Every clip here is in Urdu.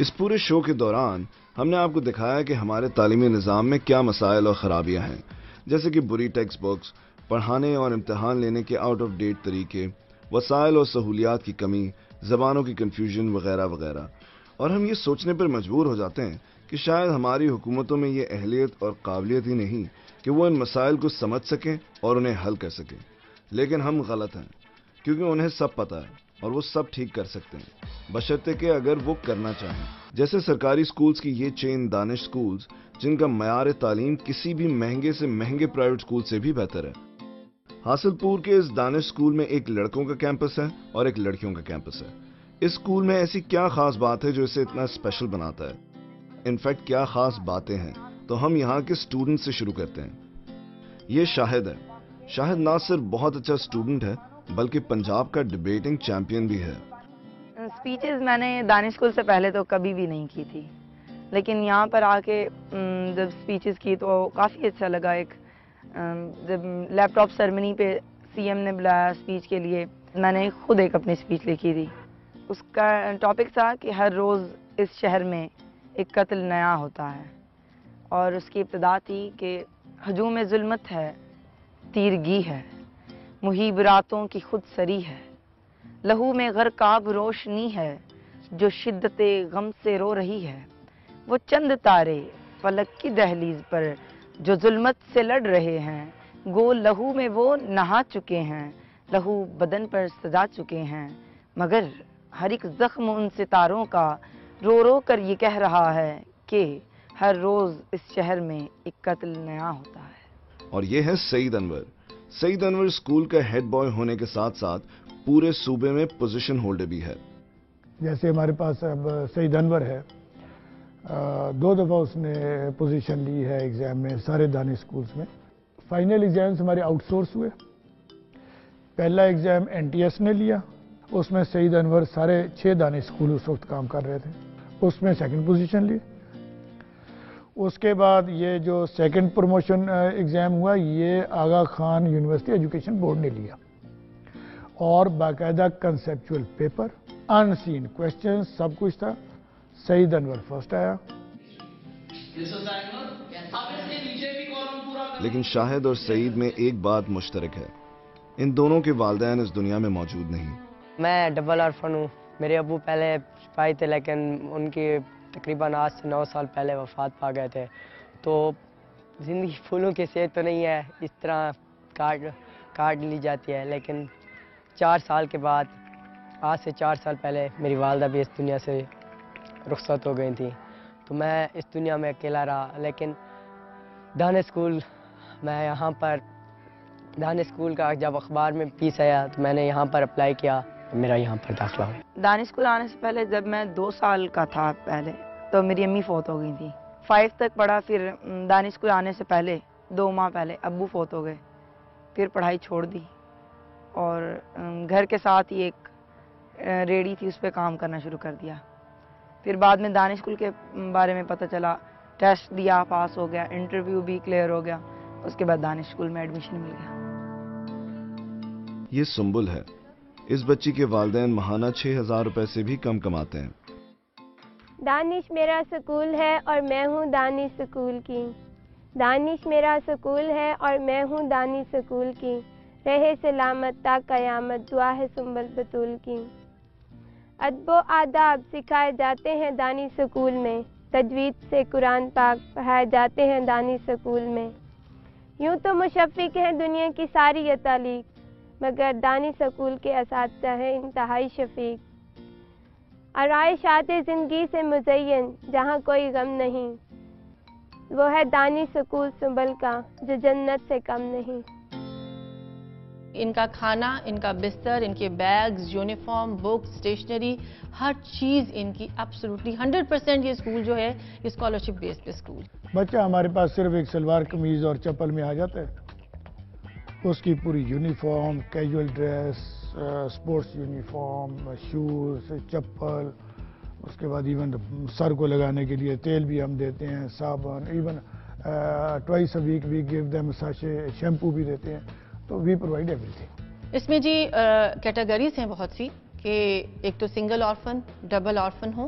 اس پورے شو کے دوران ہم نے آپ کو دکھایا کہ ہمارے تعلیمی نظام میں کیا مسائل اور خرابیاں ہیں، جیسے کہ بری ٹیکسٹ بکس، پڑھانے اور امتحان لینے کے آؤٹ آف ڈیٹ طریقے، وسائل اور سہولیات کی کمی، زبانوں کی کنفیوژن وغیرہ وغیرہ. اور ہم یہ سوچنے پر مجبور ہو جاتے ہیں کہ شاید ہماری حکومتوں میں یہ اہلیت اور قابلیت ہی نہیں کہ وہ ان مسائل کو سمجھ سکیں اور انہیں حل کر سکیں. لیکن ہم غلط ہیں، کیونکہ انہیں سب پتہ ہے اور وہ سب ٹھیک کر سکتے ہیں، بشرطے کہ اگر وہ کرنا چاہیں. جیسے سرکاری سکولز کی یہ چین دانش سکولز، جن کا معیار تعلیم کسی بھی مہنگے سے مہنگے پرائیویٹ سکول سے بھی بہتر ہے. حاصل پور کے اس دانش سکول میں ایک لڑکوں کا کیمپس ہے اور ایک لڑکیوں کا کیمپس ہے. اس سکول میں ایسی کیا خاص بات ہے جو اسے اتنا اسپیشل بناتا ہے؟ انفیکٹ کیا خاص باتیں ہیں، تو ہم یہاں کے اسٹوڈنٹ سے شروع کرتے ہیں. یہ شاہد ہے. شاہد نہ صرف بہت اچھا اسٹوڈنٹ ہے بلکہ پنجاب کا ڈیبیٹنگ چیمپئن بھی ہے. اسپیچز میں نے دانش اسکول سے پہلے تو کبھی بھی نہیں کی تھی، لیکن یہاں پر آ کے جب اسپیچز کی تو کافی اچھا لگا. جب لیپ ٹاپ سرمنی پہ سی ایم نے بلایا اسپیچ کے لیے، میں نے خود ایک اپنی اسپیچ لکھی تھی. اس کا ٹاپک تھا کہ ہر روز اس شہر میں ایک قتل نیا ہوتا ہے، اور اس کی ابتدا تھی کہ ہجوم ظلمت ہے، تیرگی ہے، محیب راتوں کی خود سری ہے، لہو میں غرقاب روشنی ہے جو شدت غم سے رو رہی ہے. وہ چند تارے فلک کی دہلیز پر جو ظلمت سے لڑ رہے ہیں، گو لہو میں وہ نہا چکے ہیں، لہو بدن پر سجا چکے ہیں، مگر ہر ایک زخم ان ستاروں کا رو رو کر یہ کہہ رہا ہے کہ ہر روز اس شہر میں ایک قتل نیا ہوتا ہے. اور یہ ہے سعید انور. سعید انور اسکول کا ہیڈ بوائے ہونے کے ساتھ ساتھ پورے صوبے میں پوزیشن ہولڈر بھی ہے. جیسے ہمارے پاس اب سعید انور ہے، 2 دفعہ اس نے پوزیشن لی ہے ایگزام میں سارے دانش سکولز میں. فائنل ایگزامز ہمارے آؤٹ سورس ہوئے. پہلا ایگزام این ٹی ایس نے لیا، اس میں سعید انور سارے 6 دانش سکول اس وقت کام کر رہے تھے، اس میں سیکنڈ پوزیشن لی. اس کے بعد یہ جو سیکنڈ پروموشن ایگزام ہوا یہ آغا خان یونیورسٹی ایجوکیشن بورڈ نے لیا، اور باقاعدہ کنسیپچول پیپر، ان سین کوشچن، سب کچھ تھا. سعید انور فرسٹ آیا. لیکن شاہد اور سعید میں ایک بات مشترک ہے، ان دونوں کے والدین اس دنیا میں موجود نہیں. میں ڈبل آرفن ہوں. میرے ابو پہلے سپاہی تھے، لیکن ان کی تقریباً آج سے 9 سال پہلے وفات پا گئے تھے. تو زندگی پھولوں کی صحت تو نہیں ہے، اس طرح کاٹ لی جاتی ہے. لیکن 4 سال کے بعد، آج سے 4 سال پہلے میری والدہ بھی اس دنیا سے رخصت ہو گئی تھیں. تو میں اس دنیا میں اکیلا رہا. لیکن دانش اسکول، میں یہاں پر دانش اسکول کا جب اخبار میں پیس آیا تو میں نے یہاں پر اپلائی کیا، میرا یہاں پر داخلہ ہوا. دانش اسکول آنے سے پہلے جب میں 2 سال کا تھا پہلے، تو میری امی فوت ہو گئی تھی. 5 تک پڑھا. پھر دانش اسکول آنے سے پہلے 2 ماہ پہلے ابو فوت ہو گئے. پھر پڑھائی چھوڑ دی اور گھر کے ساتھ ہی ایک ریڑھی تھی، اس پہ کام کرنا شروع کر دیا. پھر بعد میں دانش اسکول کے بارے میں پتہ چلا، ٹیسٹ دیا، پاس ہو گیا، انٹرویو بھی کلیئر ہو گیا. اس کے بعد دانش اسکول میں ایڈمیشن مل گیا. یہ سنبل ہے. اس بچی کے والدین ماہانہ 6,000 روپے سے بھی کم کماتے ہیں. دانش میرا سکول ہے اور میں ہوں دانش سکول کی. دانش میرا سکول ہے اور میں ہوں دانش سکول کی. رہے سلامت تا قیامت، دعا ہے سنبل بطول کی. ادب و آداب سکھائے جاتے ہیں دانش سکول میں. تجوید سے قرآن پاک پڑھائے جاتے ہیں دانش سکول میں. یوں تو مشفق ہیں دنیا کی ساری یہ تعلیق، مگر دانش سکول کے اساتذہ ہیں انتہائی شفیق. آرائشات زندگی سے مزین جہاں کوئی غم نہیں، وہ ہے دانش سکول سنبل کا جو جنت سے کم نہیں. ان کا کھانا، ان کا بستر، ان کے بیگز، یونیفارم، بکس، اسٹیشنری، ہر چیز ان کی ایبسولوٹلی 100%. یہ اسکول جو ہے یہ اسکالرشپ بیس پہ اسکول. بچہ ہمارے پاس صرف ایک سلوار قمیض اور چپل میں آ جاتا ہے. اس کی پوری uniform, casual dress, sports uniform, shoes, چپل، اس کے بعد ایون سر کو لگانے کے لیے تیل بھی ہم دیتے ہیں، صابن، ایون ٹوائس اے ویک وی گیو دیم ساشے، شیمپو بھی دیتے ہیں. تو وی پرووائڈ ایوری تھنگ. اس میں جی کیٹیگریز ہیں بہت سی، کہ ایک تو سنگل آرفن، ڈبل آرفن ہو،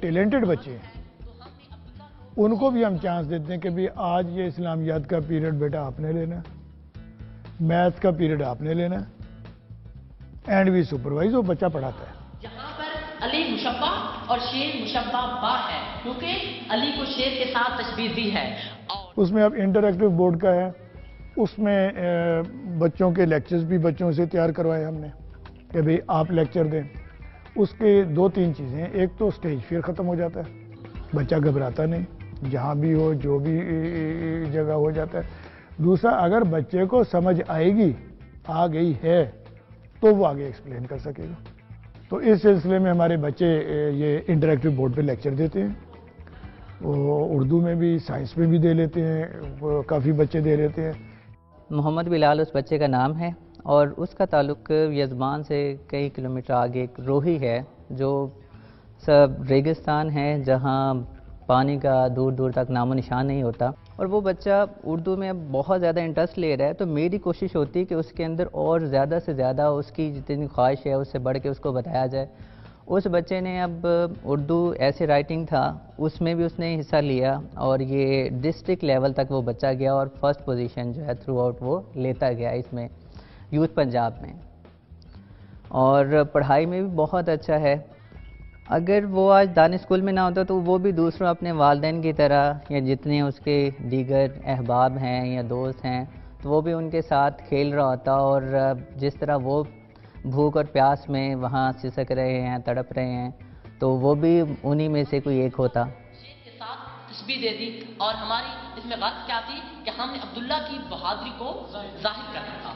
ٹیلنٹڈ بچے ہیں ان کو بھی ہم چانس دیتے ہیں کہ بھی آج یہ اسلامیات کا پیریڈ بیٹا آپ نے لینا ہے، میتھ کا پیریڈ آپ نے لینا ہے، اینڈ وی سپروائز، وہ بچہ پڑھاتا ہے۔ یہاں پر علی مشبہ اور شیر مشبہ با ہے، کیونکہ علی کو شیر کے ساتھ تشبیہ دی ہے۔ اس میں اب انٹریکٹیو بورڈ کا ہے، اس میں بچوں کے لیکچرز بھی بچوں سے تیار کروائے ہم نے کہ بھئی آپ لیکچر دیں۔ اس کے 2-3 چیزیں ہیں، ایک تو سٹیج فیئر ختم ہو جاتا ہے، بچہ گھبراتا نہیں، جہاں بھی ہو جو بھی جگہ ہو جاتا ہے۔ دوسرا، اگر بچے کو سمجھ آئے گی، آ گئی ہے، تو وہ آگے ایکسپلین کر سکے گا۔ تو اس سلسلے میں ہمارے بچے یہ انٹریکٹیو بورڈ پہ لیکچر دیتے ہیں، وہ اردو میں بھی سائنس میں بھی دے لیتے ہیں، کافی بچے دے لیتے ہیں۔ محمد بلال اس بچے کا نام ہے، اور اس کا تعلق یزبان سے کئی کلومیٹر آگے ایک روہی ہے، جو سب ریگستان ہے جہاں پانی کا دور دور تک نام و نشان نہیں ہوتا، اور وہ بچہ اردو میں بہت زیادہ انٹرسٹ لے رہا ہے۔ تو میری کوشش ہوتی ہے کہ اس کے اندر اور زیادہ سے زیادہ اس کی جتنی خواہش ہے اس سے بڑھ کے اس کو بتایا جائے۔ اس بچے نے اب اردو ایسے رائٹنگ تھا، اس میں بھی اس نے حصہ لیا، اور یہ ڈسٹرکٹ لیول تک وہ بچہ گیا، اور فرسٹ پوزیشن جو ہے تھرو آؤٹ وہ لیتا گیا اس میں یوتھ پنجاب میں، اور پڑھائی میں بھی بہت اچھا ہے۔ اگر وہ آج دانش اسکول میں نہ ہوتا تو وہ بھی دوسروں اپنے والدین کی طرح، یا جتنے اس کے دیگر احباب ہیں یا دوست ہیں، تو وہ بھی ان کے ساتھ کھیل رہا ہوتا، اور جس طرح وہ بھوک اور پیاس میں وہاں سسک رہے ہیں، تڑپ رہے ہیں، تو وہ بھی انہی میں سے کوئی ایک ہوتا۔ کے ساتھ تشبیہ دے دی، اور ہماری اس میں غلط کیا تھی کہ ہم نے عبداللہ کی بہادری کو ظاہر کرنا تھا۔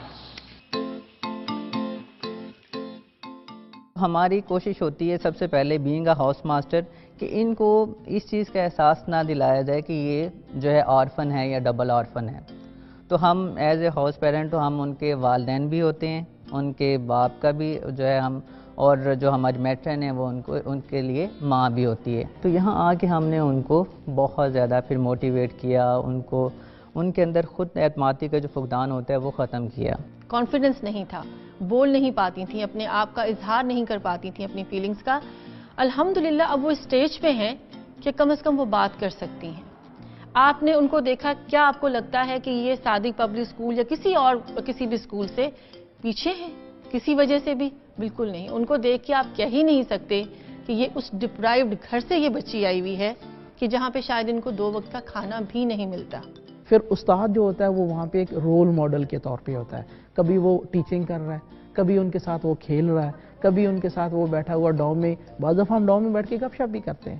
ہماری کوشش ہوتی ہے سب سے پہلے بینگ اے ہاؤس ماسٹر کہ ان کو اس چیز کا احساس نہ دلایا جائے کہ یہ جو ہے آرفن ہے یا ڈبل آرفن ہے۔ تو ہم ایز اے ہاؤس پیرنٹ تو ہم ان کے والدین بھی ہوتے ہیں، ان کے باپ کا بھی جو ہے ہم، اور جو ہماری میٹرن ہے وہ ان کے لیے ماں بھی ہوتی ہے۔ تو یہاں آ کے ہم نے ان کو بہت زیادہ پھر موٹیویٹ کیا، ان کے اندر خود اعتمادی کا جو فقدان ہوتا ہے وہ ختم کیا۔ کانفیڈنس نہیں تھا، بول نہیں پاتی تھیں، اپنے آپ کا اظہار نہیں کر پاتی تھیں اپنی فیلنگز کا۔ الحمدللہ اب وہ اسٹیج پہ ہیں کہ کم از کم وہ بات کر سکتی ہیں۔ آپ نے ان کو دیکھا، کیا آپ کو لگتا ہے کہ یہ صادق پبلک اسکول یا کسی بھی اسکول سے پیچھے ہیں کسی وجہ سے بھی؟ بالکل نہیں۔ ان کو دیکھ کے آپ کہہ ہی نہیں سکتے کہ یہ اس ڈپرائیوڈ گھر سے یہ بچی آئی ہوئی ہے کہ جہاں پہ شاید ان کو 2 وقت کا کھانا بھی نہیں ملتا۔ پھر استاد جو ہوتا ہے وہ وہاں پہ ایک رول ماڈل کے طور پہ ہوتا ہے، کبھی وہ ٹیچنگ کر رہا ہے، کبھی ان کے ساتھ وہ کھیل رہا ہے، کبھی ان کے ساتھ وہ بیٹھا ہوا ڈوم میں، بعض دفعہ ہم ڈوم میں بیٹھ کے گپ شپ بھی کرتے ہیں۔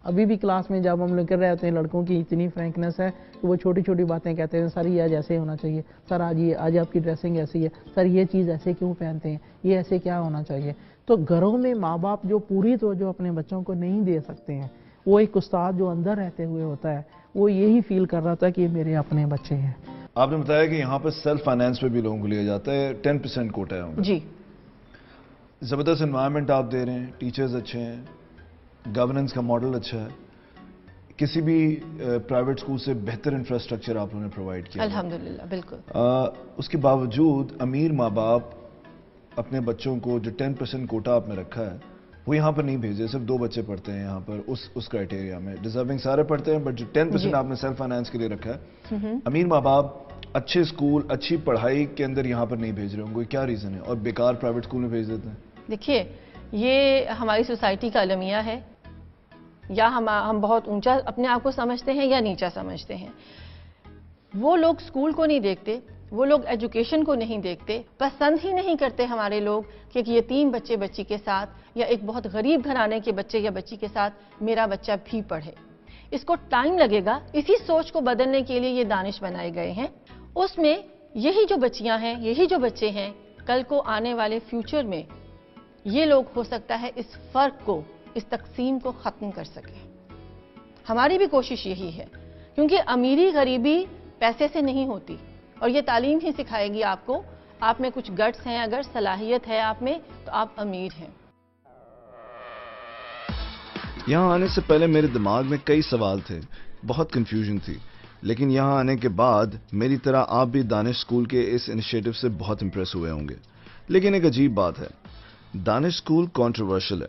ابھی بھی کلاس میں جب ہم لوگ کر رہے ہوتے ہیں، لڑکوں کی اتنی فرینکنس ہے کہ وہ چھوٹی چھوٹی باتیں کہتے ہیں، سر یہ آج ایسے ہونا چاہیے، سر آج آپ کی ڈریسنگ ایسی ہے، سر یہ چیز ایسے کیوں پہنتے ہیں، یہ ایسے کیا ہونا چاہیے۔ تو گھروں میں ماں باپ جو پوری توجہ اپنے بچوں کو نہیں دے سکتے ہیں، وہ ایک استاد جو اندر رہتے ہوئے ہوتا ہے وہ یہی فیل کر رہا تھا کہ یہ میرے اپنے بچے ہیں۔ آپ نے بتایا کہ یہاں پر سیلف فائنانس پہ بھی لوگوں کو لیا جاتا ہے، 10% کوٹا ہے۔ جی، زبردست انوائرمنٹ آپ دے رہے ہیں، ٹیچرز اچھے ہیں، گورننس کا ماڈل اچھا ہے، کسی بھی پرائیویٹ اسکول سے بہتر انفراسٹرکچر آپ نے پرووائڈ کیا الحمدللہ، بالکل۔ اس کے باوجود امیر ماں باپ اپنے بچوں کو جو 10% کوٹا آپ نے رکھا ہے وہ یہاں پر نہیں بھیجے، صرف 2 بچے پڑھتے ہیں یہاں پر اس کرائٹیریا میں، ڈیزرونگ سارے پڑھتے ہیں، بٹ جو 10% آپ نے سیلف فائنانس کے لیے رکھا ہے، امیر ماں باپ اچھے اسکول اچھی پڑھائی کے اندر یہاں پر نہیں بھیج رہے ہوں گے، کیا ریزن ہے، اور بیکار پرائیویٹ اسکول میں بھیج دیتے ہیں؟ دیکھیے، یہ ہماری سوسائٹی کا المیہ ہے، یا ہم بہت اونچا اپنے آپ کو سمجھتے ہیں یا نیچا سمجھتے ہیں۔ وہ لوگ اسکول کو نہیں دیکھتے، وہ لوگ ایجوکیشن کو نہیں دیکھتے، پسند ہی نہیں کرتے ہمارے لوگ کہ ایک یتیم بچی کے ساتھ یا ایک بہت غریب گھرانے کے بچے یا بچی کے ساتھ میرا بچہ بھی پڑھے۔ اس کو ٹائم لگے گا، اسی سوچ کو بدلنے کے لیے یہ دانش بنائے گئے ہیں۔ اس میں یہی جو بچیاں ہیں، یہی جو بچے ہیں، کل کو آنے والے فیوچر میں یہ لوگ ہو سکتا ہے اس فرق کو، اس تقسیم کو ختم کر سکیں۔ ہماری بھی کوشش یہی ہے، کیونکہ امیری غریبی پیسے سے نہیں ہوتی، اور یہ تعلیم ہی سکھائے گی آپ کو۔ آپ میں کچھ گٹس ہیں، اگر صلاحیت ہے آپ میں، تو آپ امیر ہیں۔ یہاں آنے سے پہلے میرے دماغ میں کئی سوال تھے، بہت کنفیوژن تھی، لیکن یہاں آنے کے بعد میری طرح آپ بھی دانش اسکول کے اس انیشیٹو سے بہت امپریس ہوئے ہوں گے۔ لیکن ایک عجیب بات ہے، دانش اسکول کنٹروورشل ہے،